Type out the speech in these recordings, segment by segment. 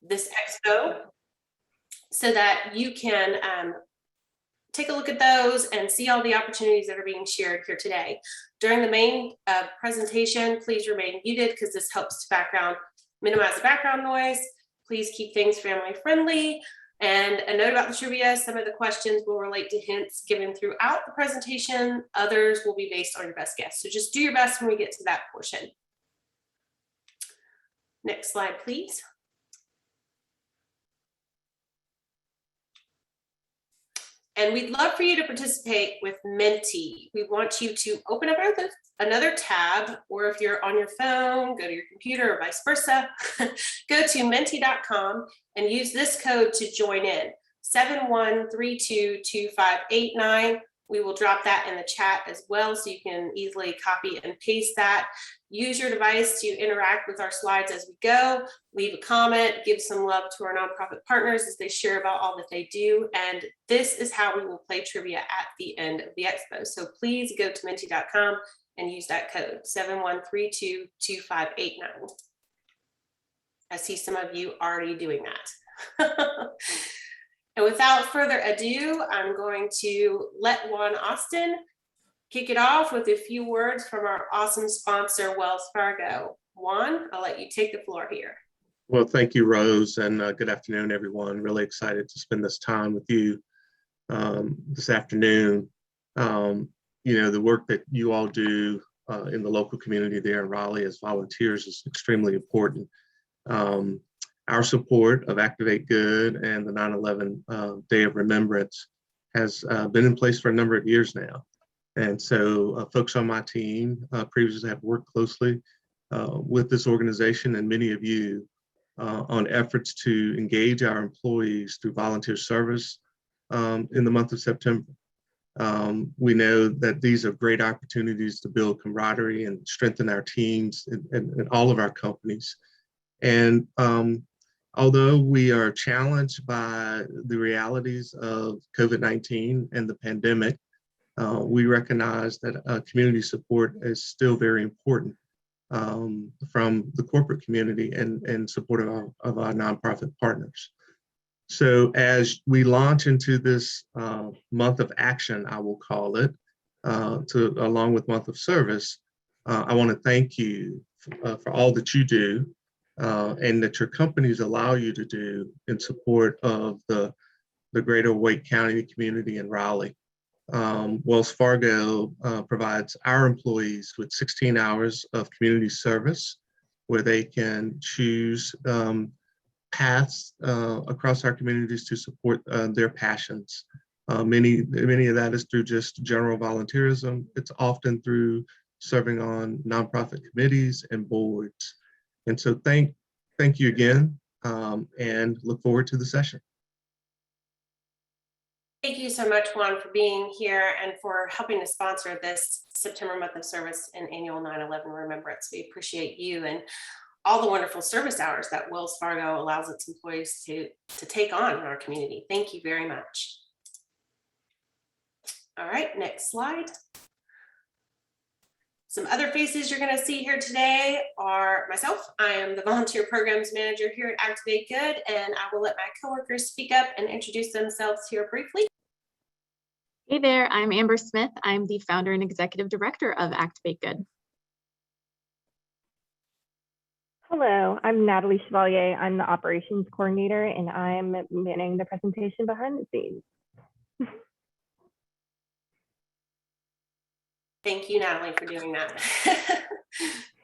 this expo so that you can take a look at those and see all the opportunities that are being shared here today. During the main presentation, please remain muted because this helps to minimize the background noise. Please keep things family friendly. And a note about the trivia, some of the questions will relate to hints given throughout the presentation. Others will be based on your best guess. So just do your best when we get to that portion. Next slide, please. And we'd love for you to participate with Menti. We want you to open up another tab, or if you're on your phone, go to your computer or vice versa. Go to menti.com and use this code to join in, 71322589. We will drop that in the chat as well, so you can easily copy and paste that. Use your device to interact with our slides as we go. Leave a comment, give some love to our nonprofit partners as they share about all that they do. And this is how we will play trivia at the end of the expo. So please go to menti.com and use that code, 71322589. I see some of you already doing that. And without further ado, I'm going to let Juan Austin kick it off with a few words from our awesome sponsor, Wells Fargo. Juan, I'll let you take the floor here. Well, thank you, Rose, and good afternoon, everyone. Really excited to spend this time with you this afternoon. You know, the work that you all do in the local community there in Raleigh as volunteers is extremely important. Our support of Activate Good and the 9/11 Day of Remembrance has been in place for a number of years now. And so folks on my team previously have worked closely with this organization and many of you on efforts to engage our employees through volunteer service in the month of September. We know that these are great opportunities to build camaraderie and strengthen our teams in all of our companies. And although we are challenged by the realities of COVID-19 and the pandemic, we recognize that community support is still very important from the corporate community and support of our nonprofit partners. So as we launch into this month of action, I will call it, along with month of service, I want to thank you for all that you do and that your companies allow you to do in support of the greater Wake County community in Raleigh. Wells Fargo provides our employees with 16 hours of community service where they can choose paths across our communities to support their passions. Many of that is through just general volunteerism. It's often through serving on nonprofit committees and boards. And so thank you again and look forward to the session. Thank you so much, Juan, for being here and for helping to sponsor this September month of service and annual 9/11 remembrance. We appreciate you and all the wonderful service hours that Wells Fargo allows its employees to take on in our community. Thank you very much. All right, next slide. Some other faces you're going to see here today are myself. I am the volunteer programs manager here at Activate Good, and I will let my coworkers speak up and introduce themselves here briefly. Hey there, I'm Amber Smith. I'm the founder and executive director of Activate Good. Hello, I'm Natalie Chevalier. I'm the operations coordinator, and I'm manning the presentation behind the scenes. Thank you, Natalie, for doing that.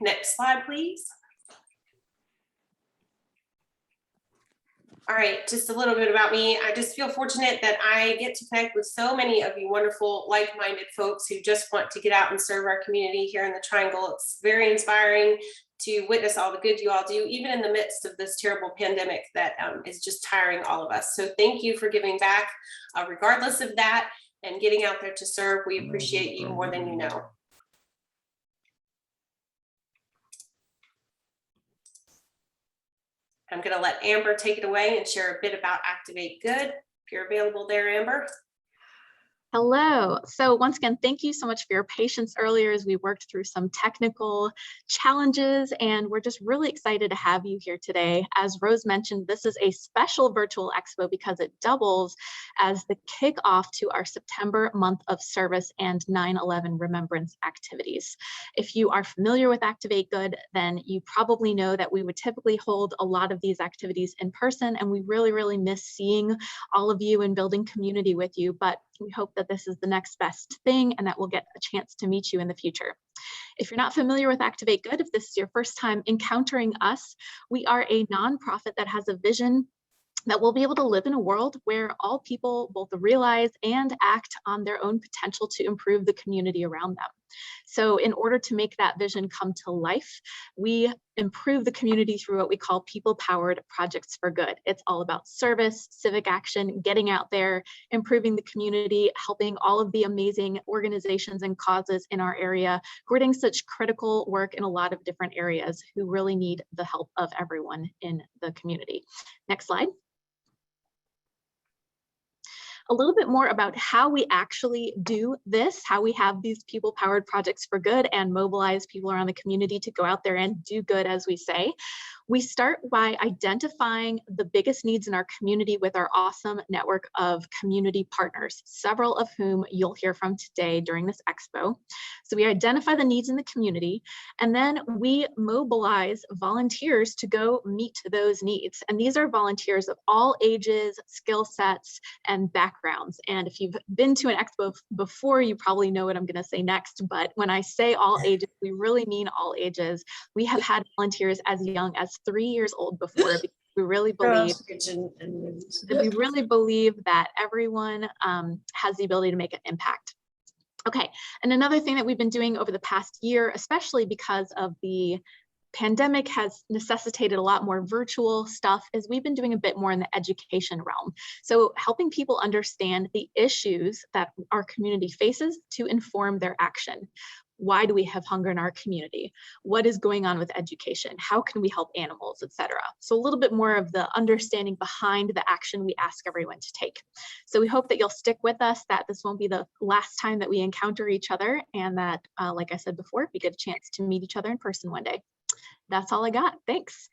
Next slide, please. All right, just a little bit about me. I just feel fortunate that I get to connect with so many of you wonderful, like-minded folks who just want to get out and serve our community here in the Triangle. It's very inspiring to witness all the good you all do, even in the midst of this terrible pandemic that is just tiring all of us. So thank you for giving back, regardless of that, and getting out there to serve. We appreciate you more than you know. I'm going to let Amber take it away and share a bit about Activate Good. If you're available there, Amber. Hello. So once again, thank you so much for your patience earlier as we worked through some technical challenges, and we're just really excited to have you here today. As Rose mentioned, this is a special virtual expo because it doubles as the kickoff to our September month of service and 9/11 remembrance activities. If you are familiar with Activate Good, then you probably know that we would typically hold a lot of these activities in person, and we really miss seeing all of you and building community with you, but we hope that this is the next best thing and that we'll get a chance to meet you in the future. If you're not familiar with Activate Good, if this is your first time encountering us, we are a nonprofit that has a vision that we'll be able to live in a world where all people both realize and act on their own potential to improve the community around them. So in order to make that vision come to life, we improve the community through what we call people-powered projects for good. It's all about service, civic action, getting out there, improving the community, helping all of the amazing organizations and causes in our area who are doing such critical work in a lot of different areas who really need the help of everyone in the community. Next slide. A little bit more about how we actually do this, how we have these people-powered projects for good and mobilize people around the community to go out there and do good, as we say. We start by identifying the biggest needs in our community with our awesome network of community partners, several of whom you'll hear from today during this expo. So we identify the needs in the community, and then we mobilize volunteers to go meet those needs. And these are volunteers of all ages, skill sets, and backgrounds. And if you've been to an expo before, you probably know what I'm going to say next. But when I say all ages, we really mean all ages. We have had volunteers as young as 3 years old before, because we really believe that everyone has the ability to make an impact. Okay, and another thing that we've been doing over the past year, especially because of the pandemic has necessitated a lot more virtual stuff, is we've been doing a bit more in the education realm. So helping people understand the issues that our community faces to inform their action. Why do we have hunger in our community? What is going on with education? How can we help animals, etc.? So a little bit more of the understanding behind the action we ask everyone to take. So we hope that you'll stick with us, that this won't be the last time that we encounter each other, and that, like I said before, we get a chance to meet each other in person one day. That's all I got. Thanks.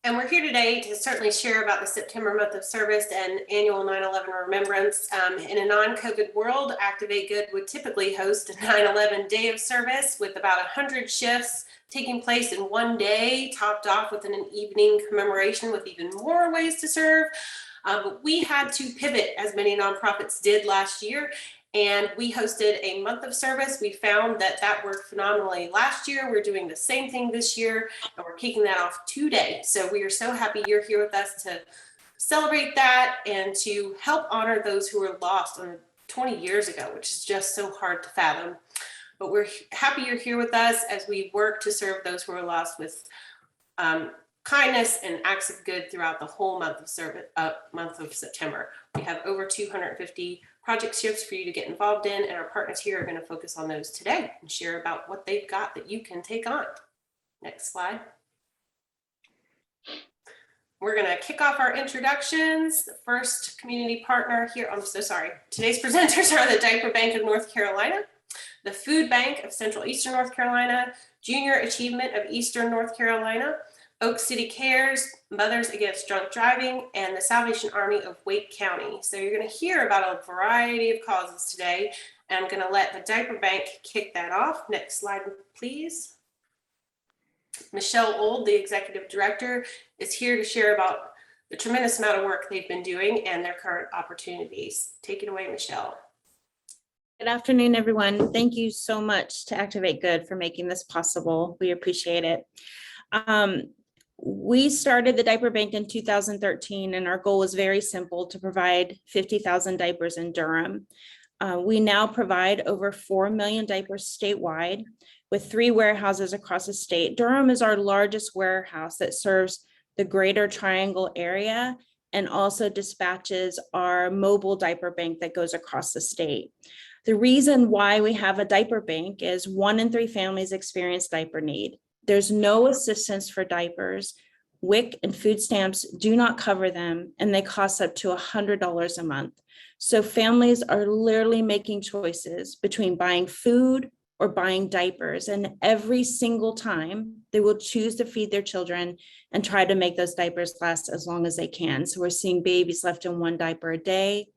And we're here today to certainly share about the September month of service and annual 9/11 remembrance. In a non-COVID world, Activate Good would typically host a 9/11 day of service with about 100 shifts taking place in one day, topped off with an evening commemoration with even more ways to serve. But we had to pivot, as many nonprofits did last year, and we hosted a month of service. We found that that worked phenomenally last year. We're doing the same thing this year, and we're kicking that off today. So we are so happy you're here with us to celebrate that and to help honor those who were lost 20 years ago, which is just so hard to fathom. But we're happy you're here with us as we work to serve those who are lost with kindness and acts of good throughout the whole month of service, month of September. We have over 250 project shifts for you to get involved in, and our partners here are going to focus on those today and share about what they've got that you can take on. Next slide. We're going to kick off our introductions. The first community partner here, I'm so sorry. Today's presenters are the Diaper Bank of North Carolina, the Food Bank of Central Eastern North Carolina, Junior Achievement of Eastern North Carolina, Oak City Cares, Mothers Against Drunk Driving, and the Salvation Army of Wake County. So you're going to hear about a variety of causes today, and I'm going to let the Diaper Bank kick that off. Next slide, please. Michelle Old, the Executive Director, is here to share about the tremendous amount of work they've been doing and their current opportunities. Take it away, Michelle. Good afternoon, everyone. Thank you so much to Activate Good for making this possible. We appreciate it. We started the Diaper Bank in 2013, and our goal was very simple: to provide 50,000 diapers in Durham. We now provide over 4 million diapers statewide with 3 warehouses across the state. Durham is our largest warehouse that serves the greater Triangle area and also dispatches our mobile diaper bank that goes across the state. The reason why we have a diaper bank is 1 in 3 families experience diaper need. There's no assistance for diapers. WIC and food stamps do not cover them, and they cost up to $100 a month. So families are literally making choices between buying food or buying diapers. And every single time they will choose to feed their children and try to make those diapers last as long as they can. So we're seeing babies left in one diaper a day,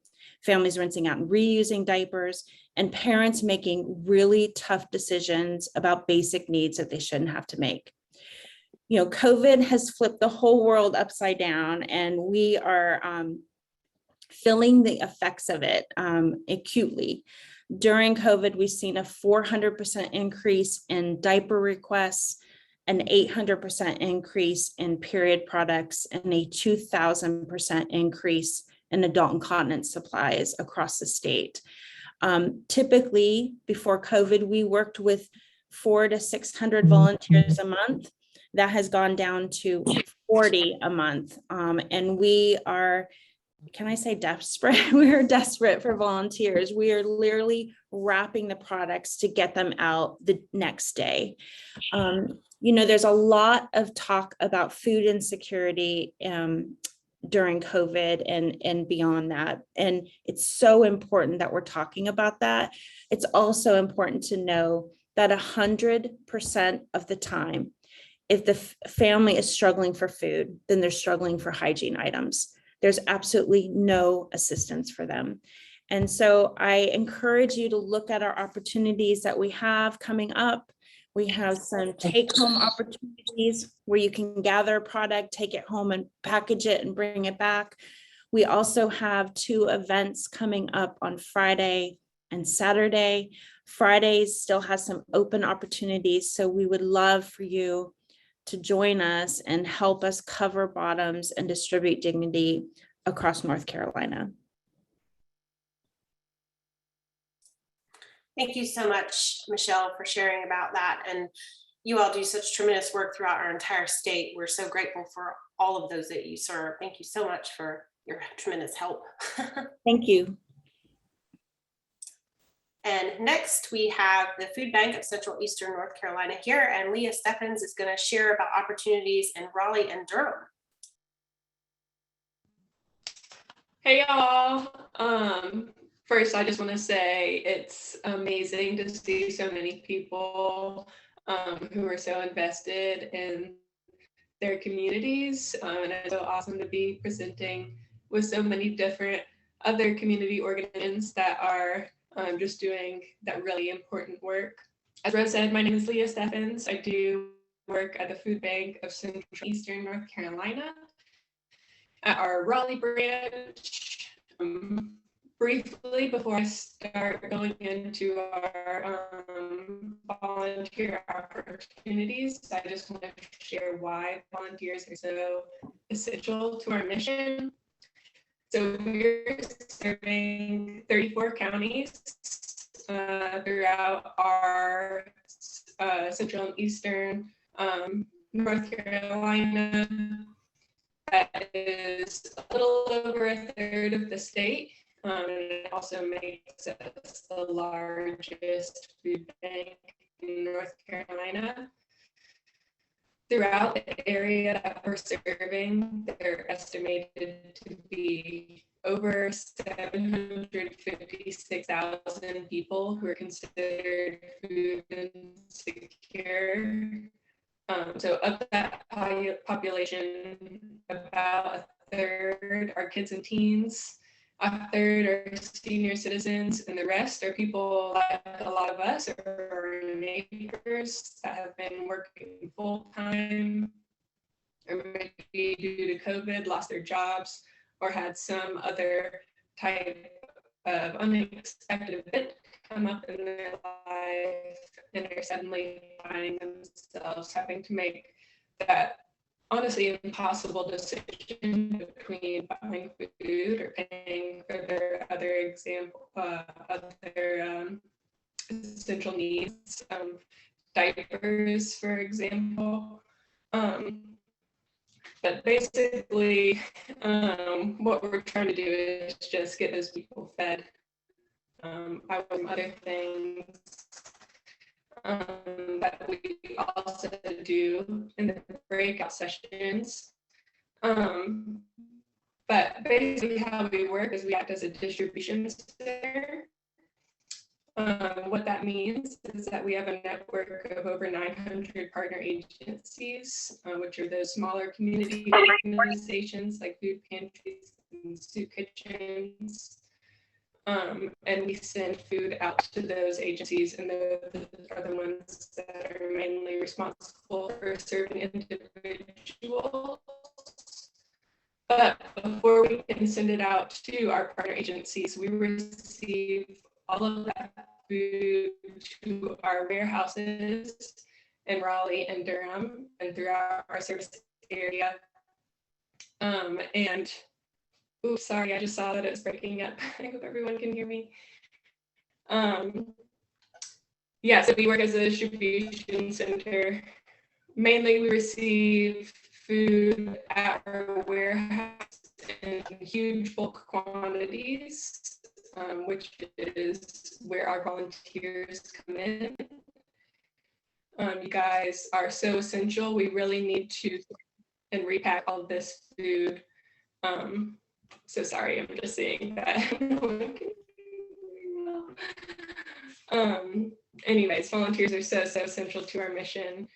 families rinsing out and reusing diapers, and parents making really tough decisions about basic needs that they shouldn't have to make. You know, COVID has flipped the whole world upside down, and we are feeling the effects of it acutely. During COVID, we've seen a 400% increase in diaper requests, an 800% increase in period products, and a 2,000% increase in adult incontinence supplies across the state. Typically, before COVID, we worked with 400 to 600 volunteers a month. That has gone down to 40 a month. And we are, can I say desperate? We are desperate for volunteers. We are literally wrapping the products to get them out the next day. You know, there's a lot of talk about food insecurity during COVID and beyond that. And it's so important that we're talking about that. It's also important to know that 100% of the time, if the family is struggling for food, then they're struggling for hygiene items. There's absolutely no assistance for them. And so I encourage you to look at our opportunities that we have coming up. We have some take-home opportunities where you can gather a product, take it home and package it and bring it back. We also have 2 events coming up on Friday and Saturday. Friday still has some open opportunities, so we would love for you to join us and help us cover bottoms and distribute dignity across North Carolina. Thank you so much, Michelle, for sharing about that. And you all do such tremendous work throughout our entire state. We're so grateful for all of those that you serve. Thank you so much for your tremendous help. Thank you. And next we have the Food Bank of Central Eastern North Carolina here, and Leah Steffens is going to share about opportunities in Raleigh and Durham. Hey y'all. First, I just want to say it's amazing to see so many people who are so invested in their communities, and it's so awesome to be presenting with so many different other community organizations that are just doing that really important work. As Rose said, my name is Leah Steffens. I do work at the Food Bank of Central Eastern North Carolina at our Raleigh branch. Briefly, before I start going into our volunteer opportunities, I just want to share why volunteers are so essential to our mission. So we're serving 34 counties throughout our Central and Eastern North Carolina. That is a little over a third of the state. And it also makes us the largest food bank in North Carolina. Throughout the area that we're serving, they're estimated to be over 756,000 people who are considered food insecure. So of that population, about a third are kids and teens, a third are senior citizens, and the rest are people like a lot of us or neighbors that have been working full time, or maybe due to COVID lost their jobs or had some other type of unexpected event come up in their life, and they're suddenly finding themselves having to make that honestly impossible decision between buying food or paying for their other essential needs, diapers, for example. But basically, what we're trying to do is just get those people fed. By some other things that we also do in the breakout sessions. But basically how we work is we act as a distribution center. What that means is that we have a network of over 900 partner agencies, which are those smaller community organizations like food pantries and soup kitchens. And we send food out to those agencies, and those are the ones that are mainly responsible for serving individuals. But before we can send it out to our partner agencies, we receive all of that food to our warehouses in Raleigh and Durham and throughout our service area. And oops, sorry, I just saw that it's breaking up. I hope everyone can hear me. Yeah, so we work as a distribution center. Mainly we receive food at our warehouse in huge bulk quantities, which is where our volunteers come in. You guys are so essential. We really need to and repack all of this food. So sorry, I'm just saying that. Anyways, volunteers are so essential to our mission.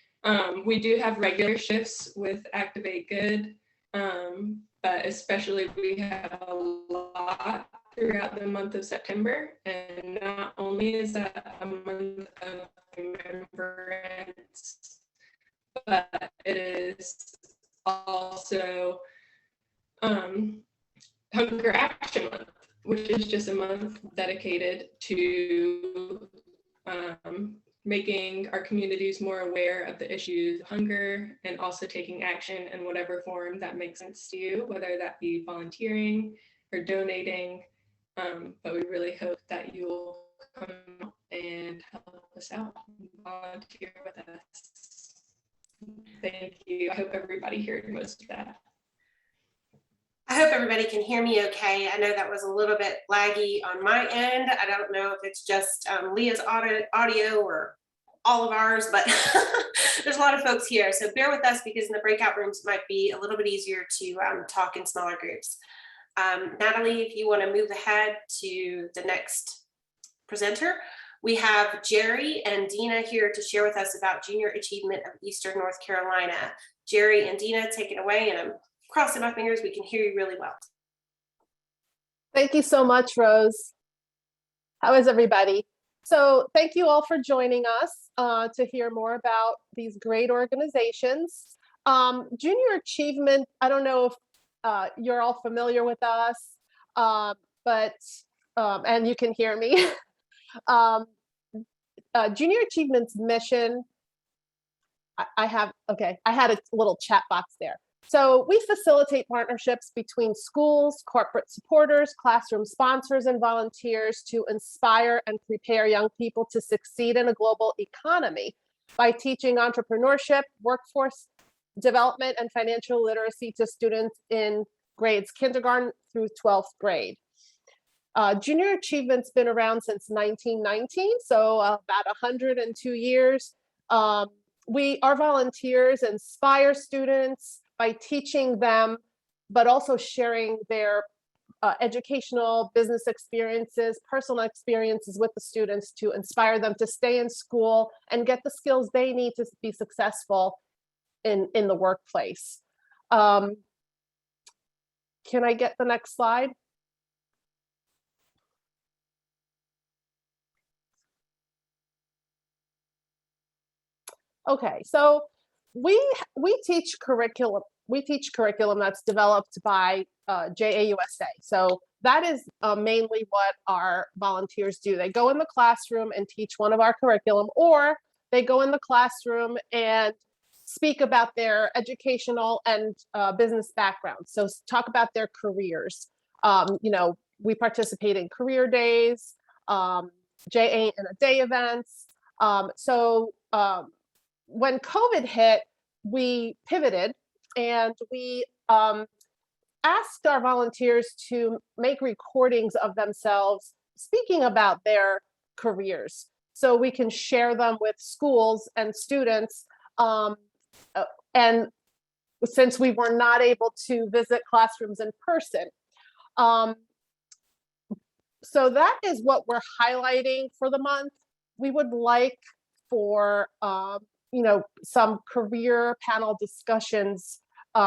We do have regular shifts with Activate Good, but especially we have a lot throughout the month of September. And not only is that a month of remembrance, but it is also Hunger Action Month, which is just a month dedicated to making our communities more aware of the issues of hunger and also taking action in whatever form that makes sense to you, whether that be volunteering or donating. But we really hope that you'll come and help us out, volunteer with us. Thank you. I hope everybody heard most of that. I hope everybody can hear me okay. I know that was a little bit laggy on my end. I don't know if it's just Leah's audio or all of ours, but there's a lot of folks here. So bear with us because in the breakout rooms it might be a little bit easier to talk in smaller groups. Natalie, if you want to move ahead to the next presenter. We have Jerry and Dina here to share with us about Junior Achievement of Eastern North Carolina. Jerry and Dina, take it away, and I'm crossing my fingers we can hear you really well. Thank you so much, Rose. How is everybody? So thank you all for joining us to hear more about these great organizations. Junior Achievement, I don't know if you're all familiar with us, but and you can hear me. Junior Achievement's mission, I had a little chat box there. So we facilitate partnerships between schools, corporate supporters, classroom sponsors, and volunteers to inspire and prepare young people to succeed in a global economy by teaching entrepreneurship, workforce development, and financial literacy to students in grades kindergarten through 12th grade. Junior Achievement's been around since 1919, so about 102 years. Our volunteers inspire students by teaching them, but also sharing their educational, business experiences, personal experiences with the students to inspire them to stay in school and get the skills they need to be successful in the workplace. Can I get the next slide? Okay, so we teach curriculum. We teach curriculum that's developed by JAUSA. So that is mainly what our volunteers do. They go in the classroom and teach one of our curriculum, or they go in the classroom and speak about their educational and business background. So talk about their careers. We participate in career days, JA in a day events. When COVID hit, we pivoted and we asked our volunteers to make recordings of themselves speaking about their careers so we can share them with schools and students and since we were not able to visit classrooms in person. So that is what we're highlighting for the month. We would like for some career panel discussions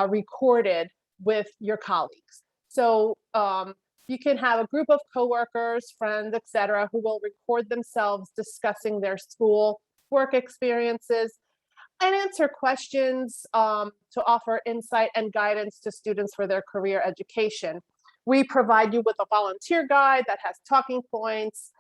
recorded with your colleagues. So you can have a group of coworkers, friends, etc., who will record themselves discussing their school work experiences and answer questions to offer insight and guidance to students for their career education. We provide you with a volunteer guide that has talking points,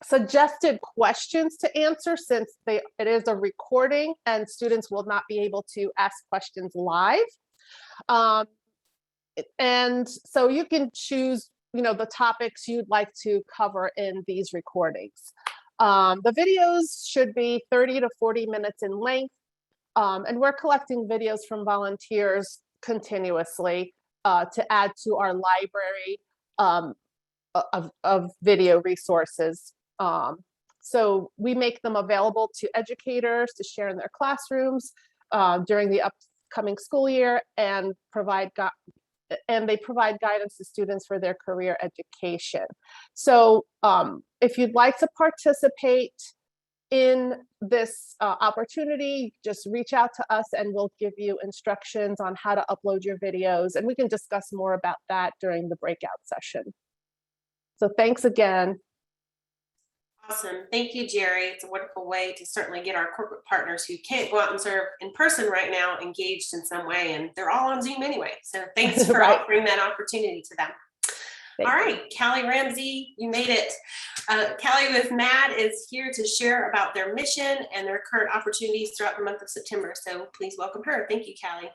suggested questions to answer, since it is a recording and students will not be able to ask questions live. And so you can choose, the topics you'd like to cover in these recordings. The videos should be 30 to 40 minutes in length. And we're collecting videos from volunteers continuously to add to our library of video resources. So we make them available to educators to share in their classrooms during the upcoming school year, and they provide guidance to students for their career education. So if you'd like to participate in this opportunity, just reach out to us and we'll give you instructions on how to upload your videos, and we can discuss more about that during the breakout session. So thanks again. Awesome. Thank you, Jerry. It's a wonderful way to certainly get our corporate partners who can't go out and serve in person right now engaged in some way, and they're all on Zoom anyway. So thanks for Right. offering that opportunity to them. All right, Callie Ramsey, you made it. Callie with MAD is here to share about their mission and their current opportunities throughout the month of September. So please welcome her. Thank you, Callie.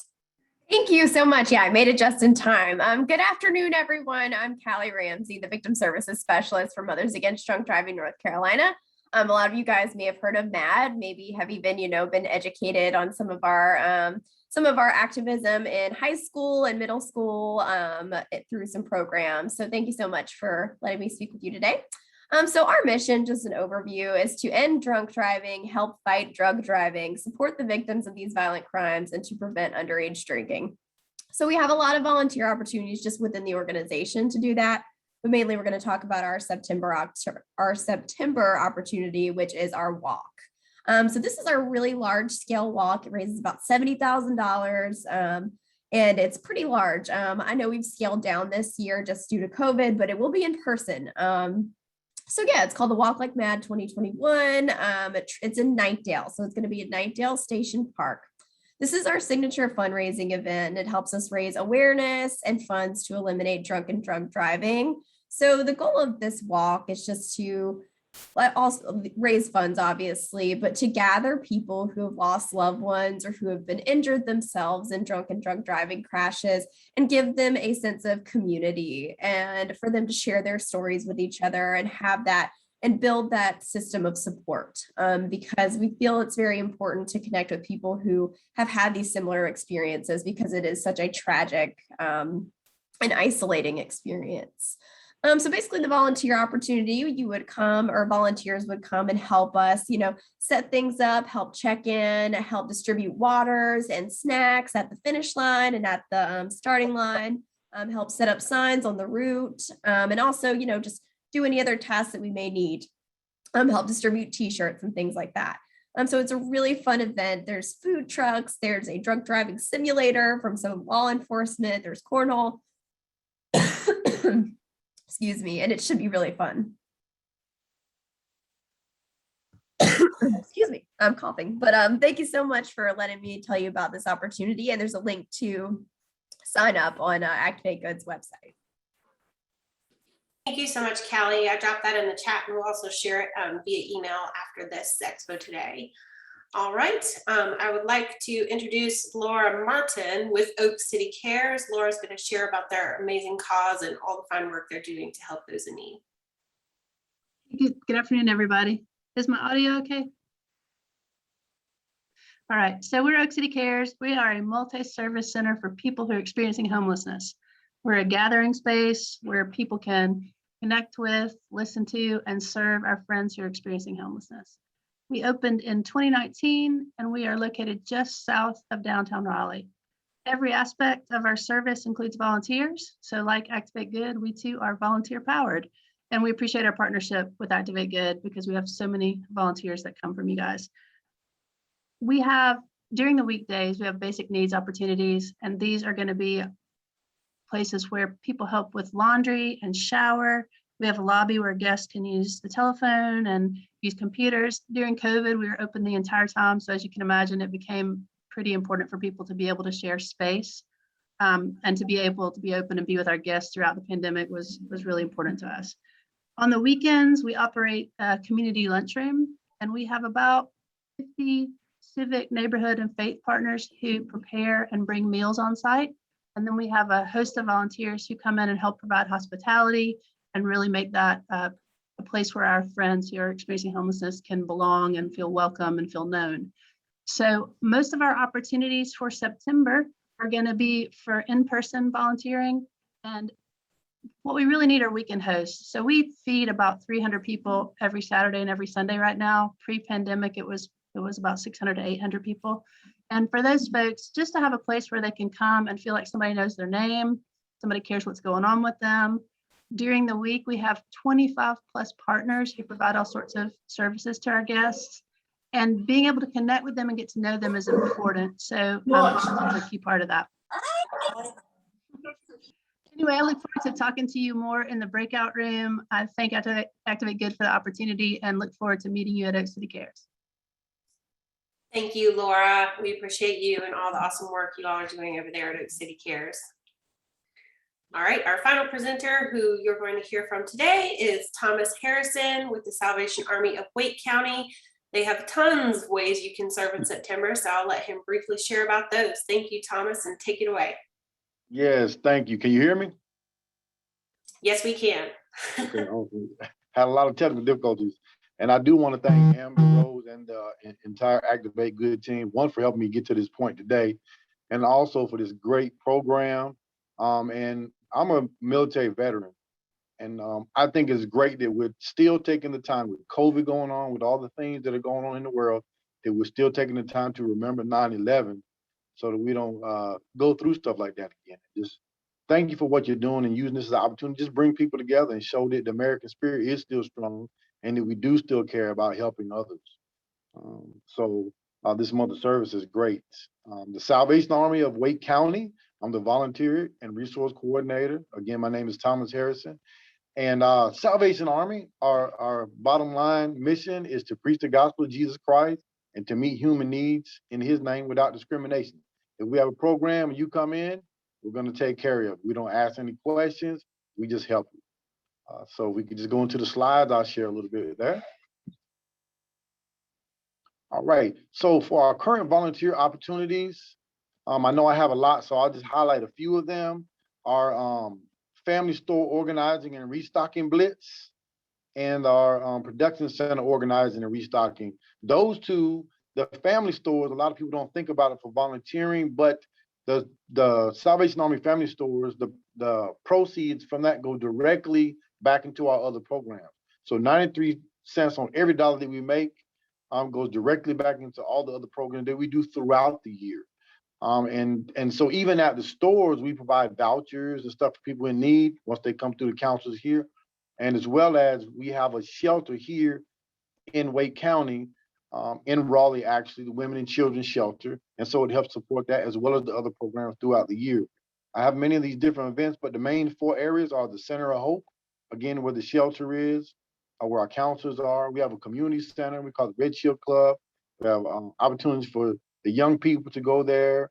Thank you so much. Yeah, I made it just in time. Good afternoon, everyone. I'm Callie Ramsey, the Victim Services Specialist for Mothers Against Drunk Driving North Carolina. A lot of you guys may have heard of MAD, maybe have even, been educated on some of our activism in high school and middle school through some programs. So thank you so much for letting me speak with you today. So our mission, just an overview, is to end drunk driving, help fight drug driving, support the victims of these violent crimes, and to prevent underage drinking. So we have a lot of volunteer opportunities just within the organization to do that. But mainly we're going to talk about our September opportunity, which is our walk. So this is our really large scale walk. It raises about $70,000. And it's pretty large. I know we've scaled down this year just due to COVID, but it will be in person. So yeah, it's called the Walk Like Mad 2021. It's in Nightdale. So it's going to be at Nightdale Station Park. This is our signature fundraising event. It helps us raise awareness and funds to eliminate drunk and drug driving. So the goal of this walk is just to also raise funds, obviously, but to gather people who have lost loved ones or who have been injured themselves in drunk and drug driving crashes and give them a sense of community and for them to share their stories with each other and have that and build that system of support, because we feel it's very important to connect with people who have had these similar experiences, because it is such a tragic and isolating experience. So basically the volunteer opportunity, you would come, or volunteers would come and help us, set things up, help check in, help distribute waters and snacks at the finish line and at the starting line, help set up signs on the route, and also, just do any other tasks that we may need, help distribute t-shirts and things like that. So it's a really fun event. There's food trucks, there's a drunk driving simulator from some law enforcement, there's cornhole. Excuse me, and it should be really fun. Excuse me, I'm coughing, but thank you so much for letting me tell you about this opportunity. And there's a link to sign up on Activate Good's website. Thank you so much, Callie. I dropped that in the chat, and we'll also share it via email after this expo today. All right, I would like to introduce Laura Martin with Oak City Cares. Laura's going to share about their amazing cause and all the fine work they're doing to help those in need. Good afternoon, everybody. Is my audio okay? All right, so we're Oak City Cares. We are a multi-service center for people who are experiencing homelessness. We're a gathering space where people can connect with, listen to, and serve our friends who are experiencing homelessness. We opened in 2019 and we are located just south of downtown Raleigh. Every aspect of our service includes volunteers. So like Activate Good, we too are volunteer powered. And we appreciate our partnership with Activate Good because we have so many volunteers that come from you guys. We have, during the weekdays, we have basic needs opportunities, and these are going to be places where people help with laundry and shower. We have a lobby where guests can use the telephone and use computers. During COVID, we were open the entire time. So as you can imagine, it became pretty important for people to be able to share space, and to be able to be open and be with our guests throughout the pandemic was really important to us. On the weekends, we operate a community lunchroom, and we have about 50 civic, neighborhood, and faith partners who prepare and bring meals on site. And then we have a host of volunteers who come in and help provide hospitality and really make that a place where our friends who are experiencing homelessness can belong and feel welcome and feel known. So most of our opportunities for September are going to be for in-person volunteering, and what we really need are weekend hosts. So we feed about 300 people every Saturday and every Sunday right now. Pre-pandemic, it was about 600 to 800 people. And for those folks, just to have a place where they can come and feel like somebody knows their name, somebody cares what's going on with them. During the week, we have 25 plus partners who provide all sorts of services to our guests. And being able to connect with them and get to know them is important. So this is a key part of that. Anyway, I look forward to talking to you more in the breakout room. I thank Activate Good for the opportunity and look forward to meeting you at Oak City Cares. Thank you, Laura. We appreciate you and all the awesome work you all are doing over there at Oak City Cares. All right, our final presenter who you're going to hear from today is Thomas Harrison with the Salvation Army of Wake County. They have tons of ways you can serve in September, so I'll let him briefly share about those. Thank you, Thomas, and take it away. Yes, thank you. Can you hear me? Yes, we can. Okay, had a lot of technical difficulties. And I do want to thank Amber Rose and the entire Activate Good team, one, for helping me get to this point today, and also for this great program. And I'm a military veteran, and I think it's great that we're still taking the time with COVID going on, with all the things that are going on in the world, that we're still taking the time to remember 9/11 so that we don't go through stuff like that again. Just thank you for what you're doing and using this as an opportunity to just bring people together and show that the American spirit is still strong and that we do still care about helping others. So this month of service is great. The Salvation Army of Wake County, I'm the volunteer and resource coordinator. Again, my name is Thomas Harrison. And Salvation Army, our bottom line mission is to preach the gospel of Jesus Christ and to meet human needs in his name without discrimination. If we have a program and you come in, we're going to take care of it. We don't ask any questions. We just help you. So we could just go into the slides. I'll share a little bit there. All right. So for our current volunteer opportunities, I know I have a lot, so I'll just highlight a few of them. Our family store organizing and restocking blitz, and our production center organizing and restocking. Those two, the family stores, a lot of people don't think about it for volunteering, but the Salvation Army family stores, the proceeds from that go directly back into our other programs. So 93 cents on every dollar that we make goes directly back into all the other programs that we do throughout the year. And so even at the stores, we provide vouchers and stuff for people in need once they come through the counselors here. And as well as we have a shelter here in Wake County, in Raleigh, actually, the Women and Children Shelter. And so it helps support that as well as the other programs throughout the year. I have many of these different events, but the main 4 areas are the Center of Hope, again, where the shelter is, where our counselors are. We have a community center, we call it Red Shield Club. We have opportunities for the young people to go there.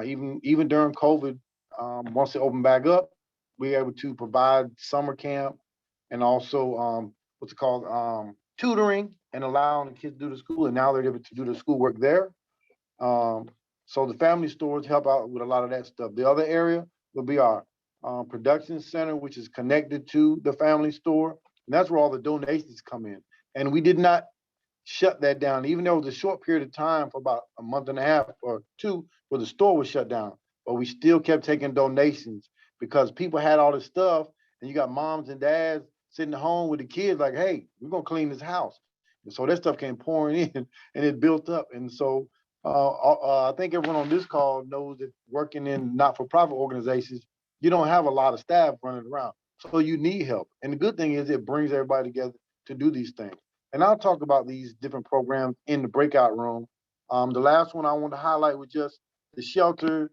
Even during COVID, once they open back up, we're able to provide summer camp and also what's it called, tutoring and allowing the kids to do the school. And now they're able to do the schoolwork there. So the family stores help out with a lot of that stuff. The other area will be our production center, which is connected to the family store. And that's where all the donations come in. And we did not shut that down, even though it was a short period of time for about a month and a half or 2 where the store was shut down. But we still kept taking donations because people had all this stuff, and you got moms and dads sitting at home with the kids like, hey, we're going to clean this house. And so that stuff came pouring in and it built up. And so I think everyone on this call knows that working in not-for-profit organizations, you don't have a lot of staff running around. So you need help. And the good thing is it brings everybody together to do these things. And I'll talk about these different programs in the breakout room. The last one I want to highlight was just the shelter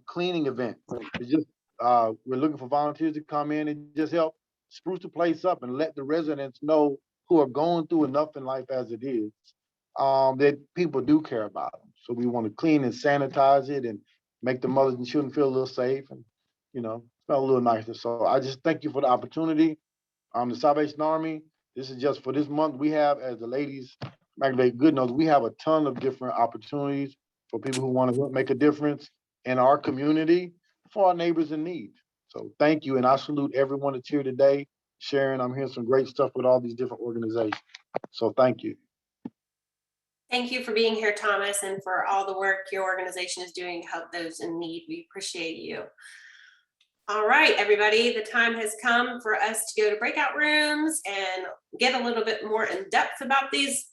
cleaning event. It's just we're looking for volunteers to come in and just help spruce the place up and let the residents know who are going through enough in life as it is, that people do care about them. So we want to clean and sanitize it and make the mothers and children feel a little safe and, you know, smell a little nicer. So I just thank you for the opportunity. The Salvation Army, this is just for this month. We have, as the ladies, Magdalene Good knows, we have a ton of different opportunities for people who want to make a difference in our community for our neighbors in need. So thank you. And I salute everyone that's here today. Sharon, I'm hearing some great stuff with all these different organizations. So thank you. Thank you for being here, Thomas, and for all the work your organization is doing to help those in need. We appreciate you. All right, everybody, the time has come for us to go to breakout rooms and get a little bit more in depth about these